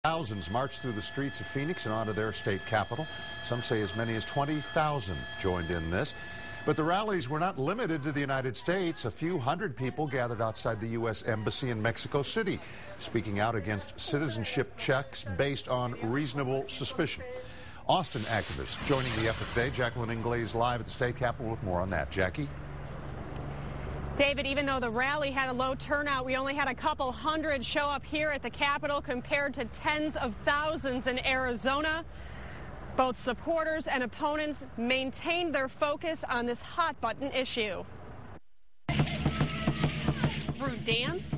Thousands marched through the streets of Phoenix and onto their state capital. Some say as many as 20,000 joined in this. But the rallies were not limited to the United States. A few hundred people gathered outside the U.S. Embassy in Mexico City, speaking out against citizenship checks based on reasonable suspicion. Austin activists joining the effort today. Jacqueline Ingles live at the state capitol with more on that. Jackie? David, even though the rally had a low turnout, we only had a couple hundred show up here at the Capitol compared to tens of thousands in Arizona. Both supporters and opponents maintained their focus on this hot-button issue. Through dance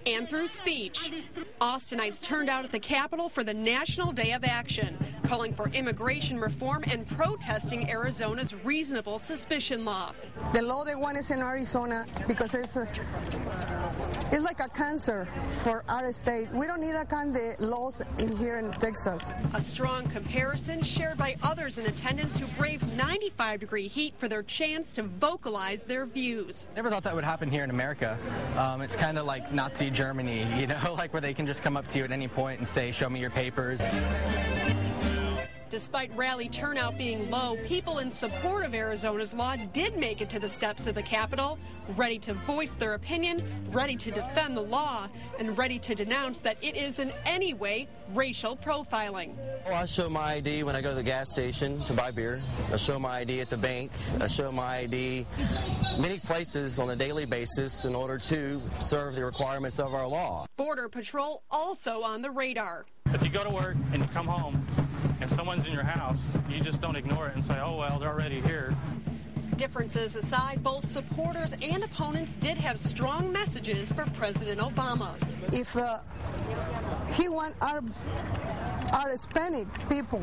and through speech, Austinites turned out at the Capitol for the National Day of Action, calling for immigration reform and protesting Arizona's reasonable suspicion law. The law they want is in Arizona because it's like a cancer for our state. We don't need that kind of laws in here in Texas. A strong comparison shared by others in attendance who braved 95-degree heat for their chance to vocalize their views. Never thought that would happen here in America. It's kind of like Nazi Germany, you know, like where they can just come up to you at any point and say, show me your papers. Despite rally turnout being low, people in support of Arizona's law did make it to the steps of the Capitol, ready to voice their opinion, ready to defend the law, and ready to denounce that it is in any way racial profiling. Well, I show my ID when I go to the gas station to buy beer. I show my ID at the bank. I show my ID many places on a daily basis in order to serve the requirements of our law. Border Patrol also on the radar. If you go to work and you come home and someone's in your house, you just don't ignore it and say, oh, well, they're already here. Differences aside, both supporters and opponents did have strong messages for President Obama. If he wants our Hispanic people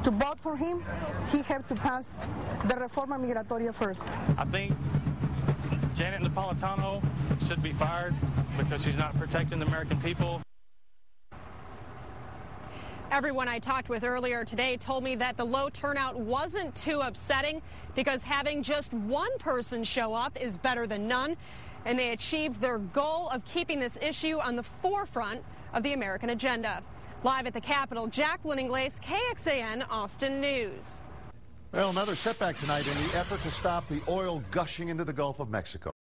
to vote for him, he have to pass the Reforma Migratoria first. I think Janet Napolitano should be fired because she's not protecting the American people. Everyone I talked with earlier today told me that the low turnout wasn't too upsetting because having just one person show up is better than none, and they achieved their goal of keeping this issue on the forefront of the American agenda. Live at the Capitol, Jacqueline Ingles, KXAN-Austin News. Well, another setback tonight in the effort to stop the oil gushing into the Gulf of Mexico.